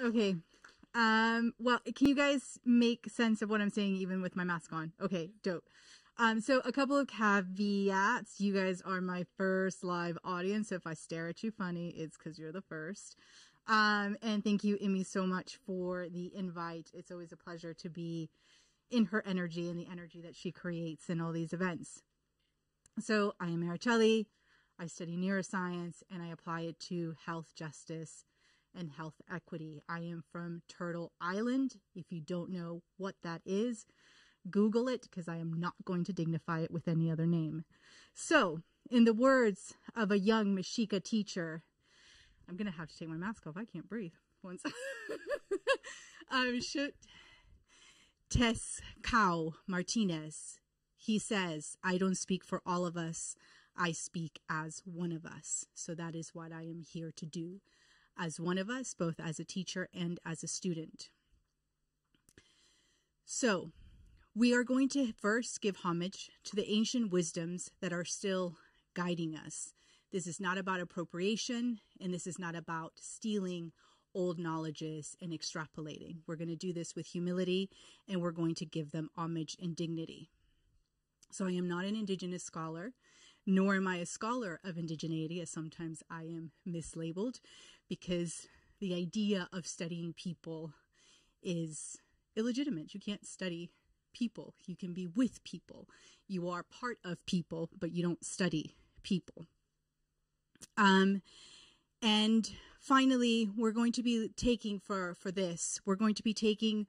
Okay. Well, can you guys make sense of what I'm saying even with my mask on? Okay, dope. So a couple of caveats. You guys are my first live audience. So if I stare at you funny, it's because you're the first. And thank you, Emmy, so much for the invite. It's always a pleasure to be in her energy and the energy that she creates in all these events. So I am Maricelli. I study neuroscience and I apply it to health justice and health equity. I am from Turtle Island. If you don't know what that is, Google it because I am not going to dignify it with any other name. So, in the words of a young Mexica teacher, I'm going to have to take my mask off. I can't breathe. Once. Tescao Martinez. He says, I don't speak for all of us. I speak as one of us. So that is what I am here to do. As one of us, both as a teacher and as a student. So, we are going to first give homage to the ancient wisdoms that are still guiding us. This is not about appropriation, and this is not about stealing old knowledges and extrapolating. We're going to do this with humility, and we're going to give them homage and dignity. So I am not an Indigenous scholar, nor am I a scholar of indigeneity, as sometimes I am mislabeled, because the idea of studying people is illegitimate. You can't study people. You can be with people. You are part of people, but you don't study people. And finally, we're going to be taking for this, we're going to be taking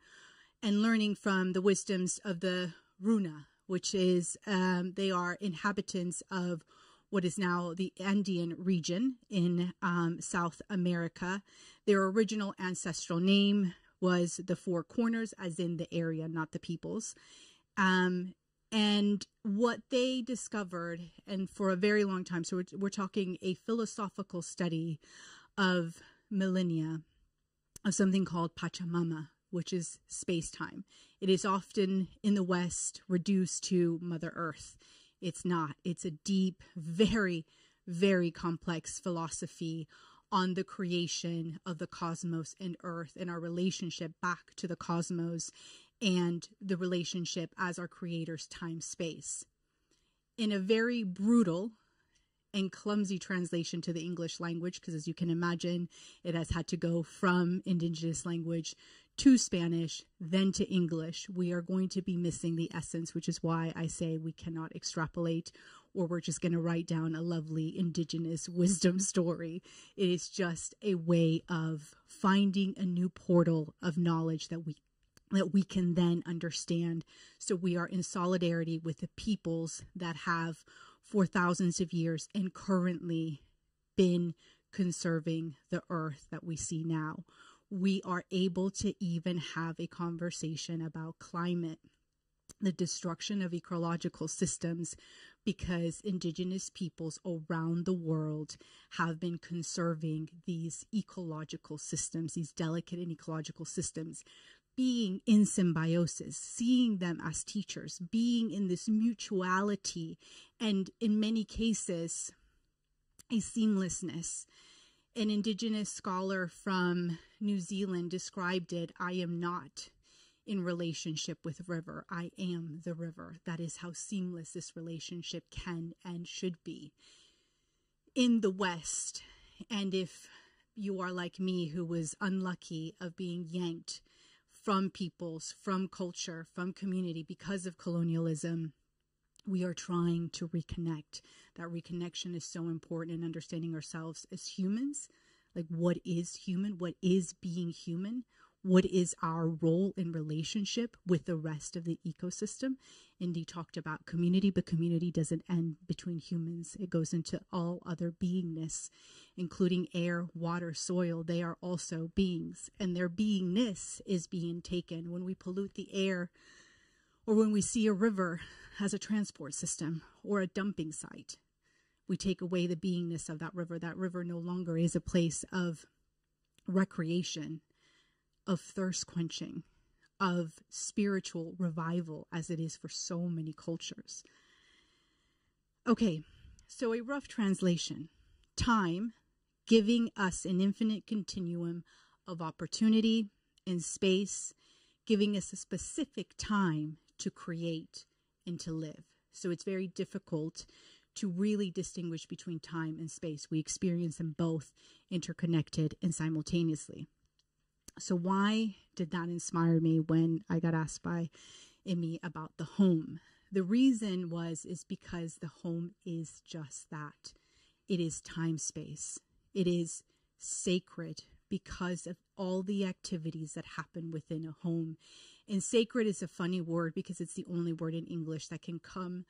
and learning from the wisdoms of the Runa, which is, they are inhabitants of what is now the Andean region in South America. Their original ancestral name was the Four Corners, as in the area, not the peoples. And what they discovered, and for a very long time, so we're talking a philosophical study of millennia, of something called Pachamama, which is space-time. It is often in the West reduced to Mother Earth. It's not. It's a deep, very, very complex philosophy on the creation of the cosmos and Earth and our relationship back to the cosmos and the relationship as our creator's time-space. In a very brutal and clumsy translation to the English language, because as you can imagine, it has had to go from Indigenous language to Spanish, then to English. We are going to be missing the essence, which is why I say we cannot extrapolate, or we're just going to write down a lovely Indigenous wisdom story. It is just a way of finding a new portal of knowledge that we can then understand. So we are in solidarity with the peoples that have for thousands of years and currently been conserving the earth that we see now. We are able to even have a conversation about climate, the destruction of ecological systems, because indigenous peoples around the world have been conserving these ecological systems, these delicate and ecological systems, being in symbiosis, seeing them as teachers, being in this mutuality, and in many cases, a seamlessness. An Indigenous scholar from New Zealand described it, I am not in relationship with river, I am the river. That is how seamless this relationship can and should be. In the West, and if you are like me who was unlucky of being yanked from peoples, from culture, from community because of colonialism, we are trying to reconnect. That reconnection is so important in understanding ourselves as humans. Like, what is human? What is being human? What is our role in relationship with the rest of the ecosystem? Indy talked about community, but community doesn't end between humans. It goes into all other beingness, including air, water, soil. They are also beings, and their beingness is being taken when we pollute the air, or when we see a river as a transport system or a dumping site. We take away the beingness of that river. That river no longer is a place of recreation, of thirst quenching, of spiritual revival, as it is for so many cultures. Okay, so a rough translation. Time giving us an infinite continuum of opportunity and space, giving us a specific time to create and to live. So it's very difficult to really distinguish between time and space. We experience them both interconnected and simultaneously. So why did that inspire me when I got asked by Emmy about the home? The reason is because the home is just that. It is time space. It is sacred because of all the activities that happen within a home. And sacred is a funny word because it's the only word in English that can come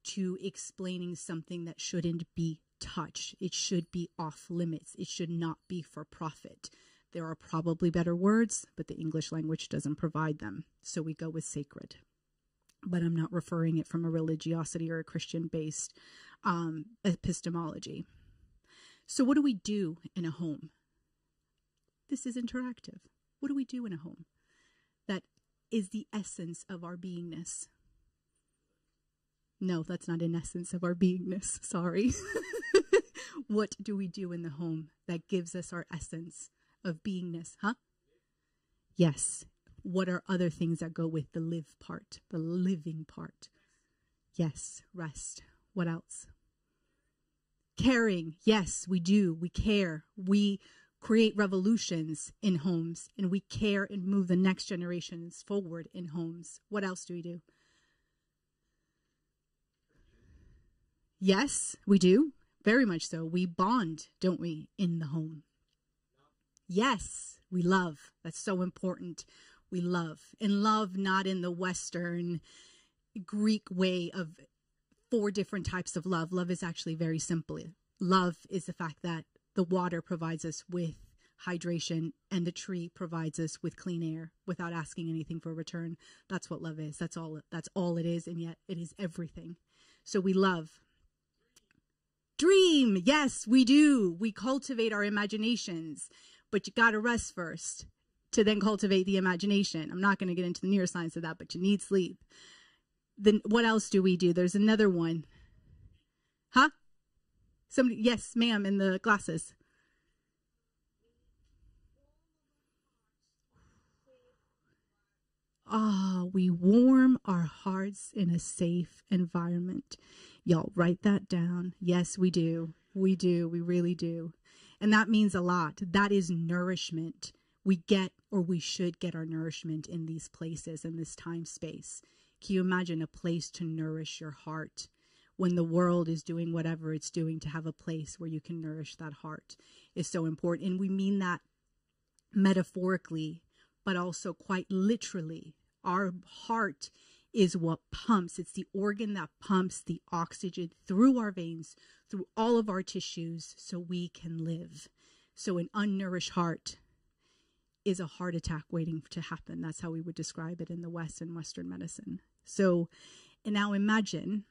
to explaining something that shouldn't be touched. It should be off limits. It should not be for profit. There are probably better words, but the English language doesn't provide them. So we go with sacred. But I'm not referring it from a religiosity or a Christian-based epistemology. So what do we do in a home? This is interactive. What do we do in a home? That is the essence of our beingness. No, that's not an essence of our beingness. Sorry. What do we do in the home that gives us our essence of beingness? Huh? Yes. What are other things that go with the live part, the living part? Yes, rest. What else? Caring. Yes, we do. We care. We create revolutions in homes, and we care and move the next generations forward in homes. What else do we do? Yes, we do. Very much so. We bond, don't we, in the home? Yes, we love. That's so important. We love. And love not in the Western Greek way of 4 different types of love. Love is actually very simple. Love is the fact that the water provides us with hydration and the tree provides us with clean air without asking anything for return. That's what love is. That's all it is, and yet it is everything. So we love. Dream. Yes, we do. We cultivate our imaginations, but you got to rest first to then cultivate the imagination. I'm not going to get into the neuroscience of that, but you need sleep. Then what else do we do? There's another one. Huh? Somebody, yes, ma'am, in the glasses. We warm our hearts in a safe environment. Y'all write that down. Yes, we do. We do. We really do. And that means a lot. That is nourishment. We get, or we should get, our nourishment in these places, in this time space. Can you imagine a place to nourish your heart when the world is doing whatever it's doing? To have a place where you can nourish that heart is so important. And we mean that metaphorically, but also quite literally. Our heart is what pumps. It's the organ that pumps the oxygen through our veins, through all of our tissues, so we can live. So an unnourished heart is a heart attack waiting to happen. That's how we would describe it in the West and Western medicine. So, and now imagine,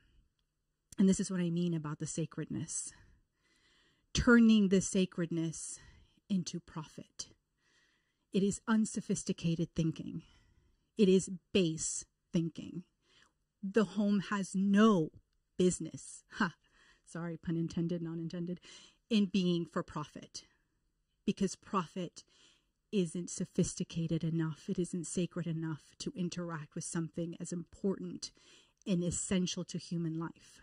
and this is what I mean about the sacredness, turning the sacredness into profit. It is unsophisticated thinking. It is base thinking. The home has no business, sorry, pun intended, not intended, in being for profit, because profit isn't sophisticated enough. It isn't sacred enough to interact with something as important and essential to human life.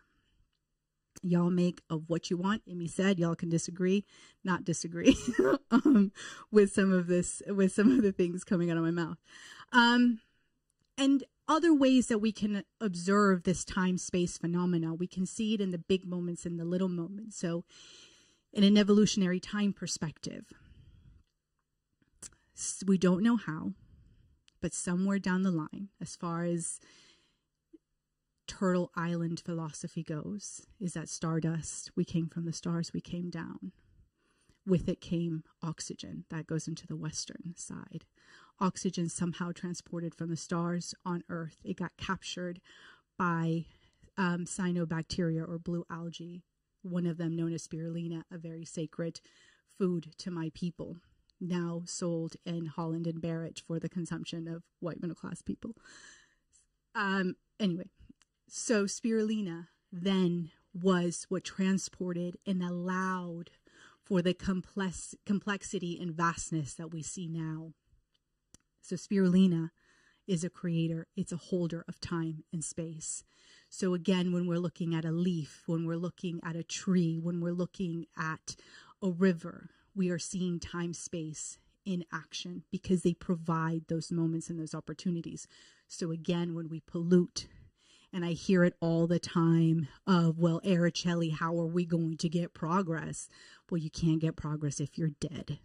Y'all make of what you want. Amy said y'all can disagree, not disagree with some of the things coming out of my mouth. And other ways that we can observe this time-space phenomena. We can see it in the big moments and the little moments. So in an evolutionary time perspective, we don't know how, but somewhere down the line, as far as Turtle Island philosophy goes, is that stardust, we came from the stars, we came down. With it came oxygen. That goes into the Western side. Oxygen somehow transported from the stars on Earth. It got captured by cyanobacteria or blue algae, one of them known as spirulina, a very sacred food to my people, now sold in Holland and Barrett for the consumption of white middle-class people. Anyway, so spirulina then was what transported and allowed for the complexity and vastness that we see now. So spirulina is a creator. It's a holder of time and space. So again, when we're looking at a leaf, when we're looking at a tree, when we're looking at a river, we are seeing time, space in action because they provide those moments and those opportunities. So again, when we pollute, and I hear it all the time of, well, Araceli, how are we going to get progress? Well, you can't get progress if you're dead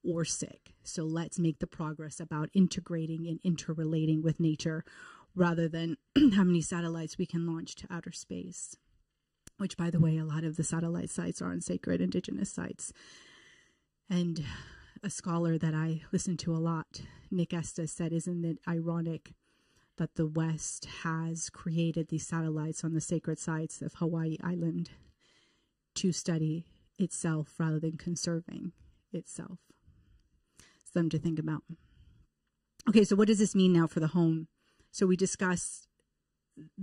or sick. So let's make the progress about integrating and interrelating with nature rather than how many satellites we can launch to outer space, which, by the way, a lot of the satellite sites are on sacred indigenous sites. And a scholar that I listen to a lot, Nick Estes, said, isn't it ironic that the West has created these satellites on the sacred sites of Hawaii Island to study itself rather than conserving itself? Something to think about. Okay, so what does this mean now for the home? So we discussed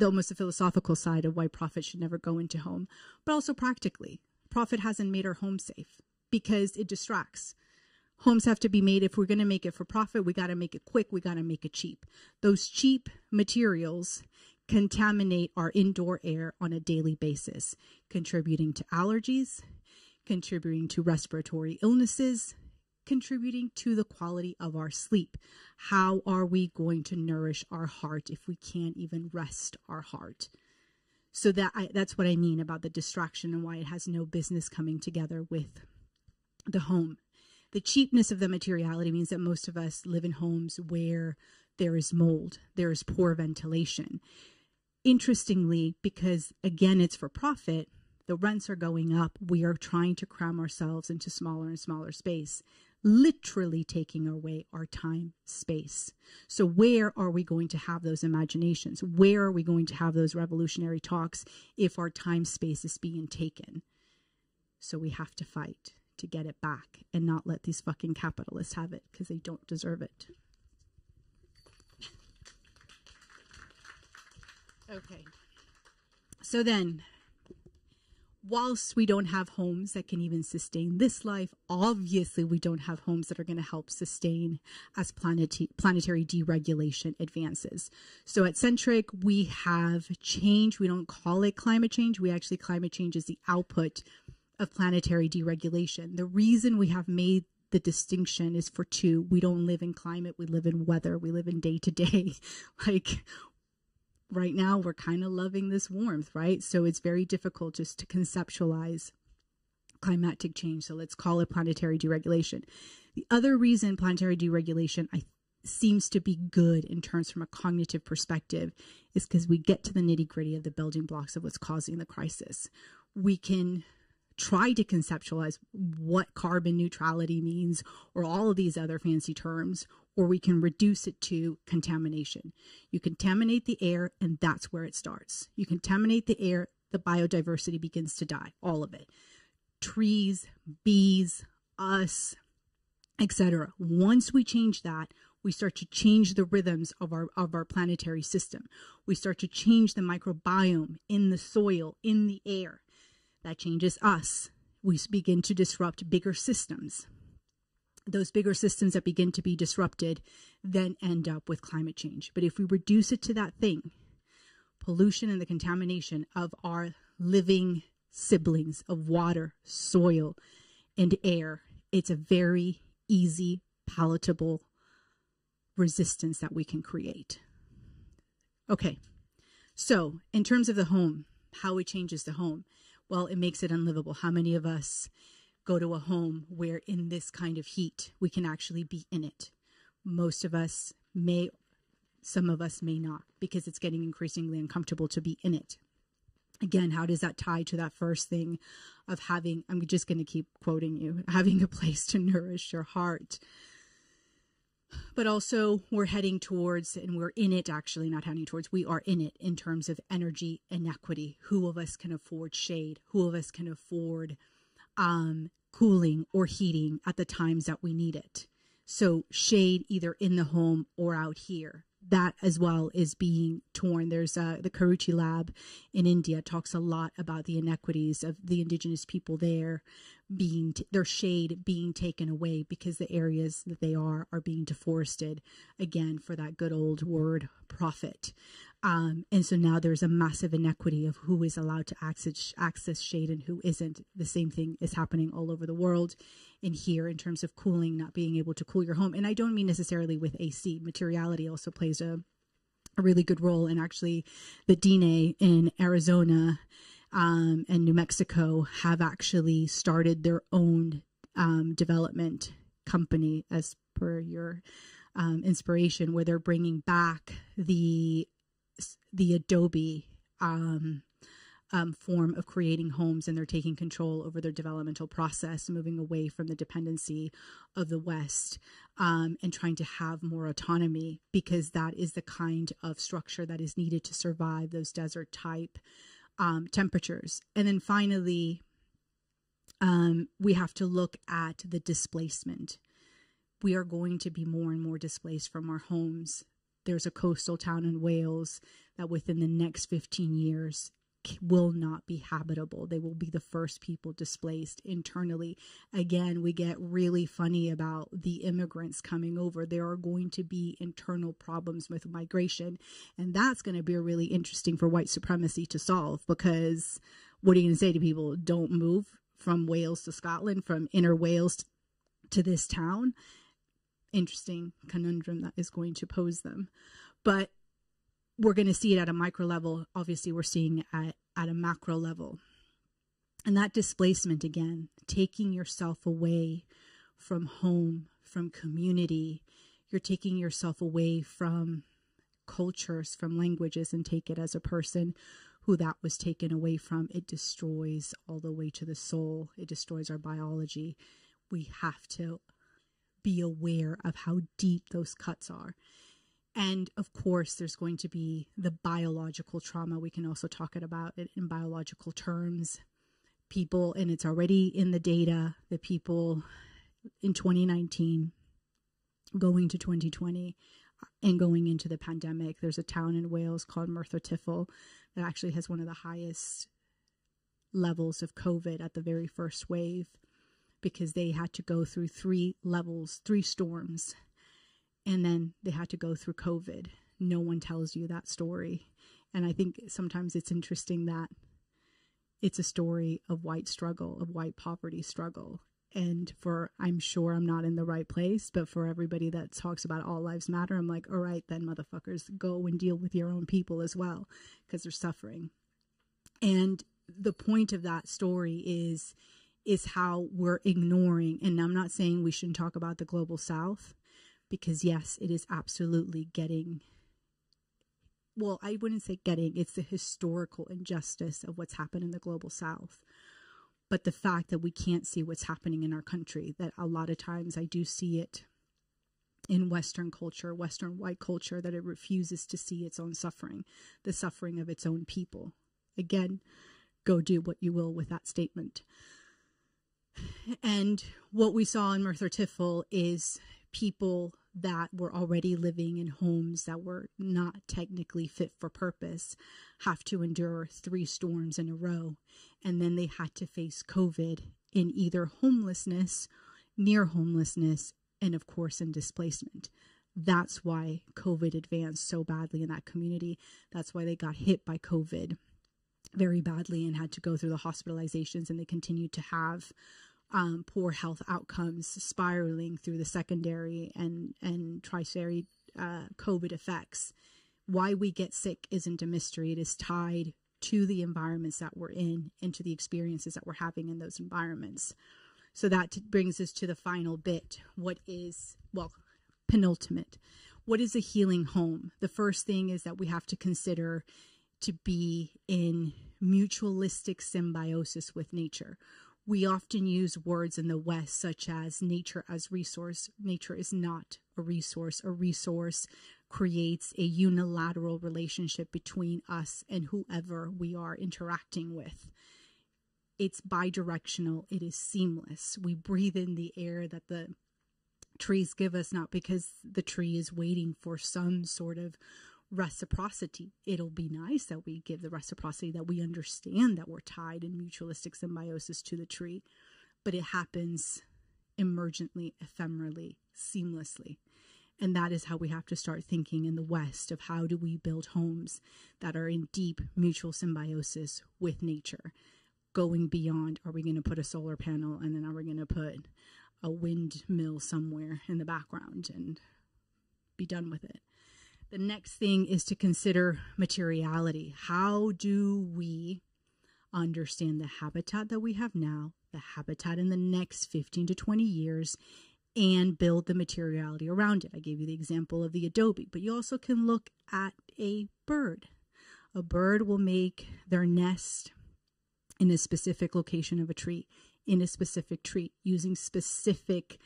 almost the philosophical side of why profit should never go into home, but also practically. Profit hasn't made our home safe because it distracts. Homes have to be made, if we're going to make it for profit, we got to make it quick, we got to make it cheap. Those cheap materials contaminate our indoor air on a daily basis, contributing to allergies, contributing to respiratory illnesses, contributing to the quality of our sleep. How are we going to nourish our heart if we can't even rest our heart? So that's what I mean about the distraction and why it has no business coming together with the home. The cheapness of the materiality means that most of us live in homes where there is mold, there is poor ventilation. Interestingly, because again, it's for profit, the rents are going up. We are trying to cram ourselves into smaller and smaller space, literally taking away our time, space. So where are we going to have those imaginations? Where are we going to have those revolutionary talks if our time, space is being taken? So we have to fight to get it back and not let these fucking capitalists have it because they don't deserve it. Okay. So then, whilst we don't have homes that can even sustain this life, obviously we don't have homes that are going to help sustain as planetary deregulation advances. So at Centric, we have change. We don't call it climate change. Climate change is the output of planetary deregulation. The reason we have made the distinction is for two. We don't live in climate. We live in weather. We live in day to day. Like right now, we're kind of loving this warmth, right? So it's very difficult just to conceptualize climatic change. So let's call it planetary deregulation. The other reason planetary deregulation seems to be good in terms from a cognitive perspective is because we get to the nitty gritty of the building blocks of what's causing the crisis. We can try to conceptualize what carbon neutrality means or all of these other fancy terms, or we can reduce it to contamination. You contaminate the air and that's where it starts. You contaminate the air, the biodiversity begins to die, all of it. Trees, bees, us, etc. Once we change that, we start to change the rhythms of our planetary system. We start to change the microbiome in the soil, in the air. That changes us. We begin to disrupt bigger systems. Those bigger systems that begin to be disrupted then end up with climate change. But if we reduce it to that thing, pollution and the contamination of our living siblings of water, soil, and air, it's a very easy, palatable resistance that we can create. Okay, so in terms of the home, how it changes the home. Well, it makes it unlivable. How many of us go to a home where in this kind of heat, we can actually be in it? Most of us may, some of us may not, because it's getting increasingly uncomfortable to be in it. Again, how does that tie to that first thing of having, I'm just going to keep quoting you, having a place to nourish your heart? But also we're heading towards, and we're in it actually, not heading towards, we are in it in terms of energy inequity. Who of us can afford shade? Who of us can afford cooling or heating at the times that we need it? So shade either in the home or out here. that as well is being torn. There's the Karuchi lab in India talks a lot about the inequities of the indigenous people there being their shade being taken away because the areas that they are being deforested, again, for that good old word profit. And so now there's a massive inequity of who is allowed to access shade and who isn't. The same thing is happening all over the world in here in terms of cooling, not being able to cool your home. And I don't mean necessarily with AC. Materiality also plays a really good role. And actually the Dine in Arizona and New Mexico have actually started their own development company, as per your inspiration, where they're bringing back the Adobe form of creating homes, and they're taking control over their developmental process, moving away from the dependency of the West, and trying to have more autonomy, because that is the kind of structure that is needed to survive those desert type temperatures. And then finally, we have to look at the displacement. We are going to be more and more displaced from our homes. There's a coastal town in Wales that within the next 15 years will not be habitable. They will be the first people displaced internally. Again, we get really funny about the immigrants coming over. There are going to be internal problems with migration, and that's going to be really interesting for white supremacy to solve, because what are you going to say to people? Don't move from Wales to Scotland, from inner Wales to this town? Interesting conundrum that is going to pose them. But we're going to see it at a micro level. Obviously, we're seeing it at a macro level. And that displacement, again, taking yourself away from home, from community, you're taking yourself away from cultures, from languages, and take it as a person who that was taken away from. It destroys all the way to the soul. It destroys our biology. We have to be aware of how deep those cuts are. And of course, there's going to be the biological trauma. We can also talk about it in biological terms. People, and it's already in the data, the people in 2019 going to 2020 and going into the pandemic, there's a town in Wales called Merthyr Tydfil that actually has one of the highest levels of COVID at the very first wave, because they had to go through 3 storms, and then they had to go through COVID. No one tells you that story. And I think sometimes it's interesting that it's a story of white struggle, of white poverty struggle. And I'm sure I'm not in the right place, but for everybody that talks about all lives matter, I'm like, all right, then motherfuckers, go and deal with your own people as well, because they're suffering. And the point of that story is how we're ignoring, and I'm not saying we shouldn't talk about the global South, because yes, it is absolutely I wouldn't say it's the historical injustice of what's happened in the global South. But the fact that we can't see what's happening in our country, that a lot of times I do see it in Western culture, Western white culture, that it refuses to see its own suffering, the suffering of its own people. Again, go do what you will with that statement. And what we saw in Merthyr Tydfil is people that were already living in homes that were not technically fit for purpose have to endure 3 storms in a row. And then they had to face COVID in either homelessness, near homelessness, and of course in displacement. That's why COVID advanced so badly in that community. That's why they got hit by COVID very badly and had to go through the hospitalizations, and they continued to have poor health outcomes, spiraling through the secondary and tertiary COVID effects. Why we get sick isn't a mystery. It is tied to the environments that we're in and to the experiences that we're having in those environments. So that brings us to the final bit. Penultimate. What is a healing home? The first thing is that we have to consider to be in mutualistic symbiosis with nature. We often use words in the West such as nature as resource. Nature is not a resource. A resource creates a unilateral relationship between us and whoever we are interacting with. It's bidirectional. It is seamless. We breathe in the air that the trees give us, not because the tree is waiting for some sort of reciprocity. It'll be nice that we give the reciprocity, that we understand that we're tied in mutualistic symbiosis to the tree, but it happens emergently, ephemerally, seamlessly. And that is how we have to start thinking in the West of how do we build homes that are in deep mutual symbiosis with nature, going beyond, are we going to put a solar panel and then are we going to put a windmill somewhere in the background and be done with it? The next thing is to consider materiality. How do we understand the habitat that we have now, the habitat in the next 15 to 20 years, and build the materiality around it? I gave you the example of the adobe, but you also can look at a bird. A bird will make their nest in a specific location of a tree, in a specific tree, using specific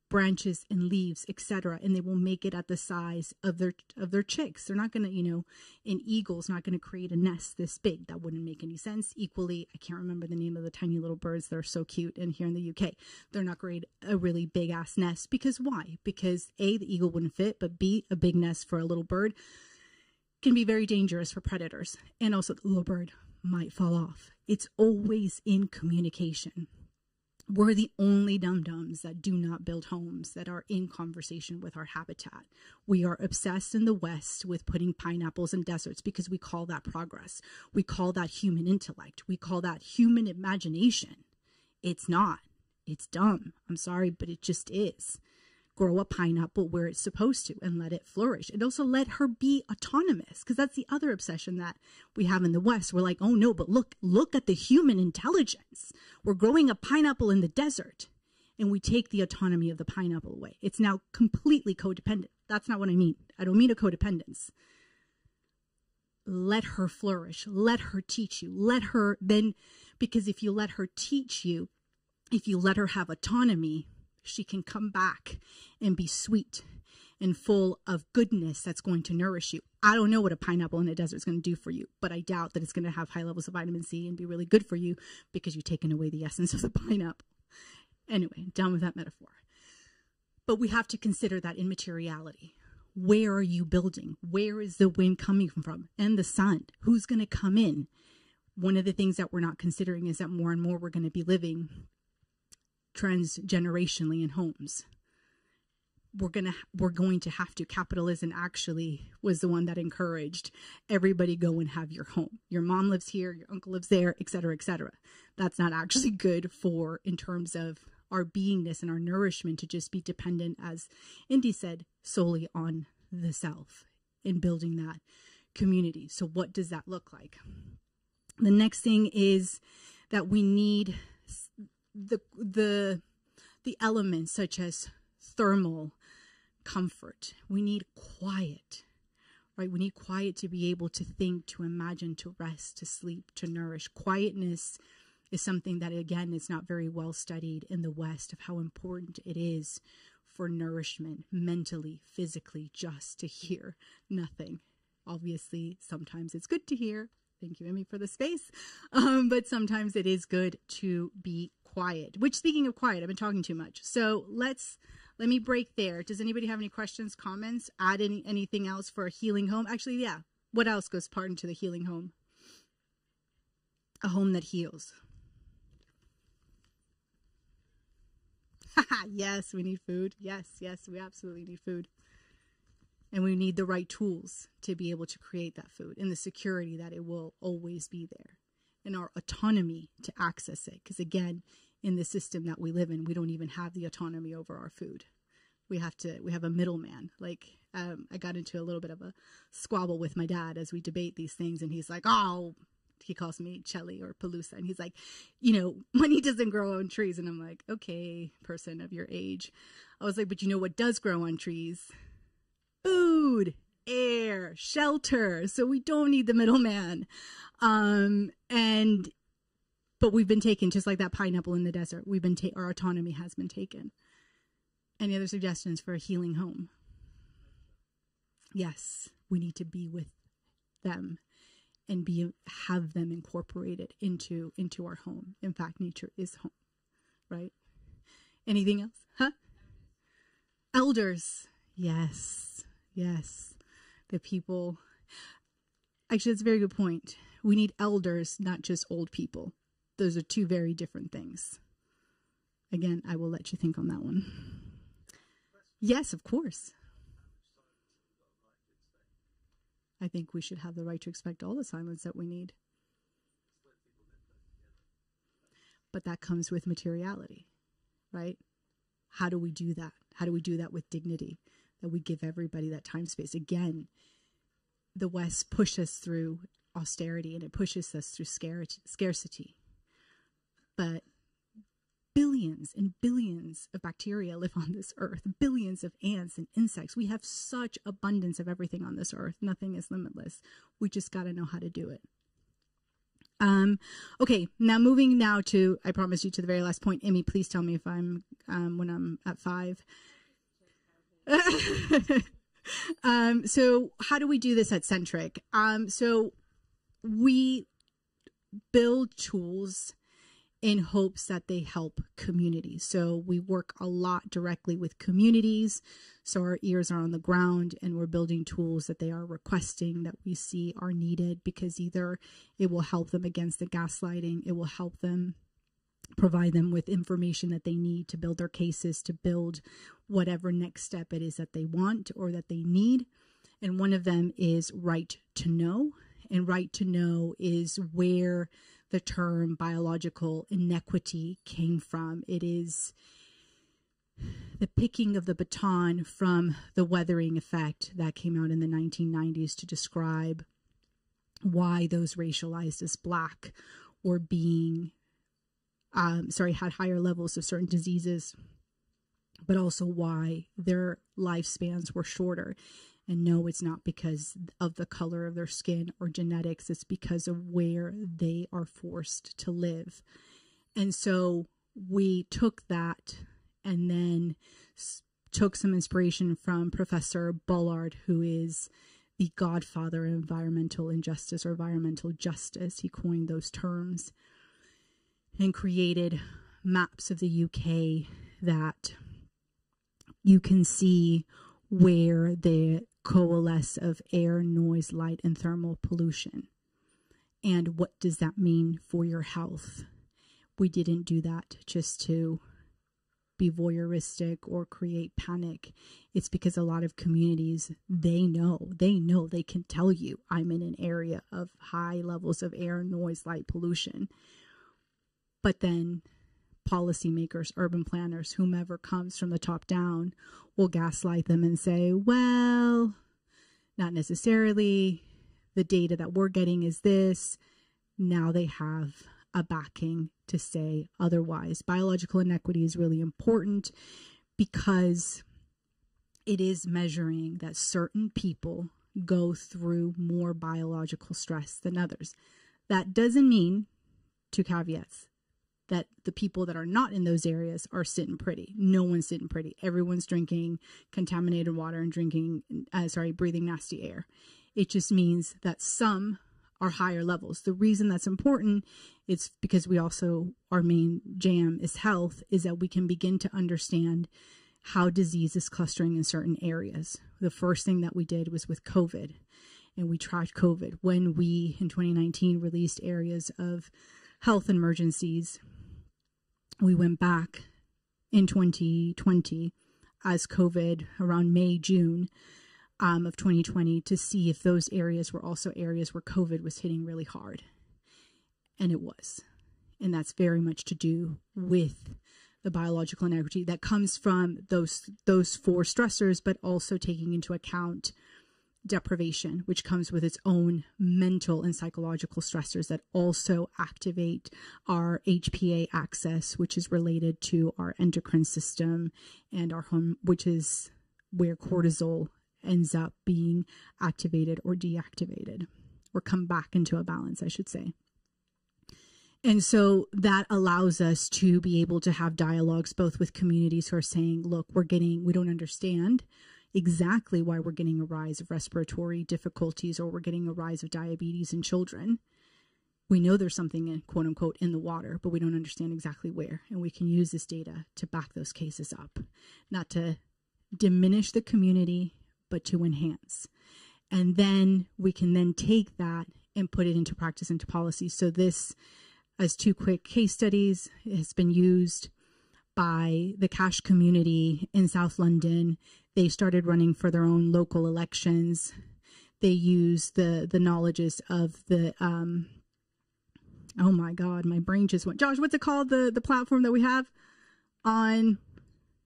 branches and leaves, etc., and they will make it at the size of their chicks. They're not going to, an eagle's not going to create a nest this big. That wouldn't make any sense. Equally, I can't remember the name of the tiny little birds that are so cute in here in the UK. They're not create a really big ass nest, because why? Because A, the eagle wouldn't fit, but B, a big nest for a little bird can be very dangerous for predators, and also the little bird might fall off. It's always in communication. We're the only dum-dums that do not build homes that are in conversation with our habitat. We are obsessed in the West with putting pineapples in deserts because we call that progress. We call that human intellect. We call that human imagination. It's not. It's dumb. I'm sorry, but it just is. Grow a pineapple where it's supposed to and let it flourish. And also let her be autonomous, because that's the other obsession that we have in the West. We're like, oh no, but look at the human intelligence. We're growing a pineapple in the desert and we take the autonomy of the pineapple away. It's now completely codependent. That's not what I mean. I don't mean a codependence. Let her flourish. Let her teach you. Let her then, because if you let her teach you, if you let her have autonomy, she can come back and be sweet and full of goodness that's going to nourish you. I don't know what a pineapple in a desert is going to do for you, but I doubt that it's going to have high levels of vitamin C and be really good for you because you've taken away the essence of the pineapple. Anyway, done with that metaphor. But we have to consider that in materiality. Where are you building? Where is the wind coming from? And the sun? Who's going to come in? One of the things that we're not considering is that more and more we're going to be living transgenerationally in homes. We're going to have to. Capitalism actually was the one that encouraged everybody go and have your home. Your mom lives here, your uncle lives there, etc., etc. That's not actually good for, in terms of our beingness and our nourishment, to just be dependent, as Indy said, solely on the self in building that community. So what does that look like? The next thing is that we need the elements such as thermal comfort. We need quiet, right? We need quiet to be able to think, to imagine, to rest, to sleep, to nourish. Quietness is something that, again, is not very well studied in the West, of how important it is for nourishment, mentally, physically, just to hear nothing. Obviously, sometimes it's good to hear. Thank you, Emmy, for the space. But sometimes it is good to be quiet, which, speaking of quiet, I've been talking too much. So let me break there. Does anybody have any questions, comments, add anything else for a healing home? Actually, yeah. What else goes part into the healing home? A home that heals. Yes, we need food. Yes, we absolutely need food. And we need the right tools to be able to create that food, and the security that it will always be there, and our autonomy to access it. Because again, in the system that we live in, we don't even have the autonomy over our food. We have a middleman. Like, I got into a little bit of a squabble with my dad as we debate these things, and he's like, oh, he calls me Chelly or Palusa, and he's like, money doesn't grow on trees. And I'm like, okay, person of your age. I was like, but you know what does grow on trees? Food, air, shelter. So we don't need the middleman. But we've been taken, just like that pineapple in the desert. Our autonomy has been taken. Any other suggestions for a healing home? Yes, we need to be with them and have them incorporated into our home. In fact, nature is home, right? Anything else? Huh? Elders. Yes. Yes. The people. Actually, that's a very good point. We need elders, not just old people. Those are two very different things. Again, I will let you think on that one. Yes, of course. I think we should have the right to expect all the silence that we need. But that comes with materiality, right? How do we do that? How do we do that with dignity? That we give everybody that time space. Again, the West pushes us through austerity and it pushes us through scarcity. But billions and billions of bacteria live on this earth, billions of ants and insects. We have such abundance of everything on this earth. Nothing is limitless. We just got to know how to do it. Okay, now moving now to, I promise you, to the very last point. Emmy, please tell me if I'm, when I'm at 5. So how do we do this at Centric? So we build tools in hopes that they help communities. So we work a lot directly with communities. So our ears are on the ground and we're building tools that they are requesting that we see are needed, because either it will help them against the gaslighting, it will help them, provide them with information that they need to build their cases, to build whatever next step it is that they want or that they need. And one of them is right to know. And right to know is where the term biological inequity came from. It is the picking of the baton from the weathering effect that came out in the 1990s to describe why those racialized as Black were being, had higher levels of certain diseases, but also why their lifespans were shorter. And no, it's not because of the color of their skin or genetics. It's because of where they are forced to live. And so we took that and then took some inspiration from Professor Bullard, who is the godfather of environmental injustice or environmental justice. He coined those terms and created maps of the UK that you can see where the coalesce of air, noise, light, and thermal pollution. And what does that mean for your health? We didn't do that just to be voyeuristic or create panic. It's because a lot of communities, they know, they can tell you, I'm in an area of high levels of air, noise, light pollution. But then policymakers, urban planners, whomever comes from the top down will gaslight them and say, well, not necessarily. The data that we're getting is this. Now they have a backing to say otherwise. Biological inequity is really important because it is measuring that certain people go through more biological stress than others. That doesn't mean, two caveats, that the people that are not in those areas are sitting pretty. No one's sitting pretty. Everyone's drinking contaminated water and breathing nasty air. It just means that some are higher levels. The reason that's important is because our main jam is health, is that we can begin to understand how disease is clustering in certain areas. The first thing that we did was with COVID, and we tracked COVID. When we, in 2019, released areas of health emergencies, we went back in 2020 as COVID around May, June of 2020 to see if those areas were also areas where COVID was hitting really hard. And it was. And that's very much to do with the biological inequity that comes from those 4 stressors, but also taking into account deprivation, which comes with its own mental and psychological stressors that also activate our HPA axis, which is related to our endocrine system and our home, which is where cortisol ends up being activated or deactivated, or come back into a balance, I should say. And so that allows us to be able to have dialogues both with communities who are saying, look, we don't understand exactly why we're getting a rise of respiratory difficulties or we're getting a rise of diabetes in children. We know there's something, quote unquote, in the water, but we don't understand exactly where. And we can use this data to back those cases up. Not to diminish the community, but to enhance. And then we can then take that and put it into practice, into policy. So this, as 2 quick case studies, has been used by the Cash community in South London. They started running for their own local elections. They used the knowledges of the, oh my God, my brain just went. Josh, what's it called? The platform that we have on,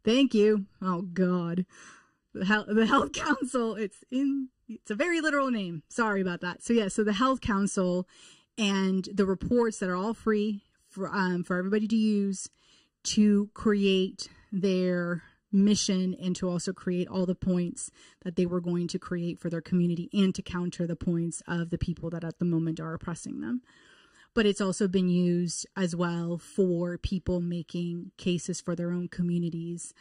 thank you. Oh God. The Health Council. It's a very literal name. Sorry about that. So yeah, so the Health Council and the reports that are all free for everybody to use to create their mission and to also create all the points that they were going to create for their community and to counter the points of the people that at the moment are oppressing them. But it's also been used as well for people making cases for their own communities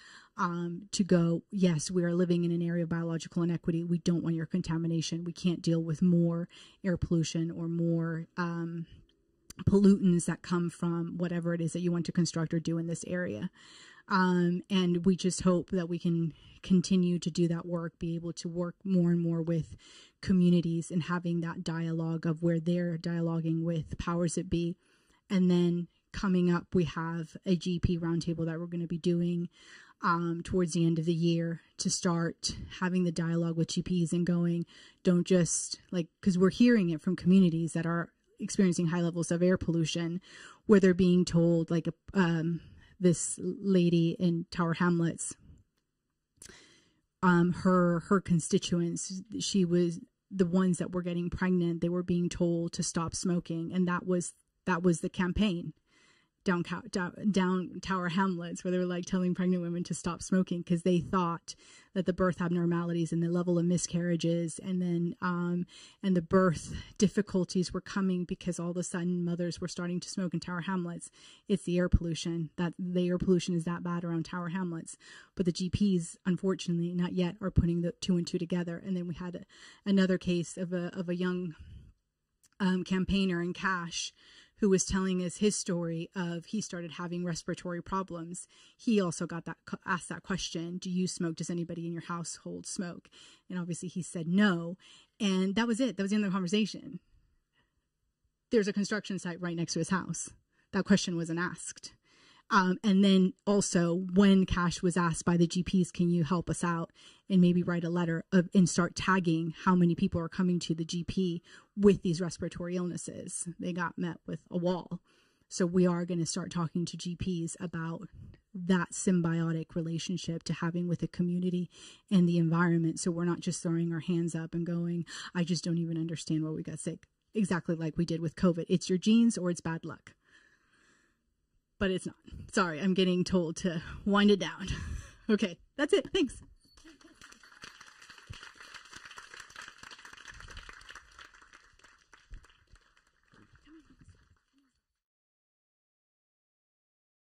to go, yes, we are living in an area of biological inequity. We don't want your contamination. We can't deal with more air pollution or more pollutants that come from whatever it is that you want to construct or do in this area. And we just hope that we can continue to do that work, be able to work more and more with communities and having that dialogue of where they're dialoguing with powers that be. And then coming up, we have a GP roundtable that we're going to be doing towards the end of the year to start having the dialogue with GPs and going, don't just because we're hearing it from communities that are experiencing high levels of air pollution, where they're being told this lady in Tower Hamlets, her constituents, she was the ones that were getting pregnant. They were being told to stop smoking, and that was the campaign down Tower Hamlets, where they were telling pregnant women to stop smoking because they thought that the birth abnormalities and the level of miscarriages and then and the birth difficulties were coming because all of a sudden mothers were starting to smoke in Tower Hamlets. It's the air pollution, that the air pollution is that bad around Tower Hamlets. But the GPs, unfortunately, not yet are putting the 2 and 2 together. And then we had another case of a young campaigner in Cash who was telling us his story of he started having respiratory problems. He also asked that question, do you smoke? Does anybody in your household smoke? And obviously he said no. And that was it. That was the end of the conversation. There's a construction site right next to his house. That question wasn't asked. And then also when Cash was asked by the GPs, can you help us out and maybe write a letter and start tagging how many people are coming to the GP with these respiratory illnesses, they got met with a wall. So we are going to start talking to GPs about that symbiotic relationship to having with the community and the environment. So we're not just throwing our hands up and going, I just don't even understand why we got sick. Exactly like we did with COVID. It's your genes or it's bad luck. But it's not. Sorry, I'm getting told to wind it down. Okay, that's it. Thanks.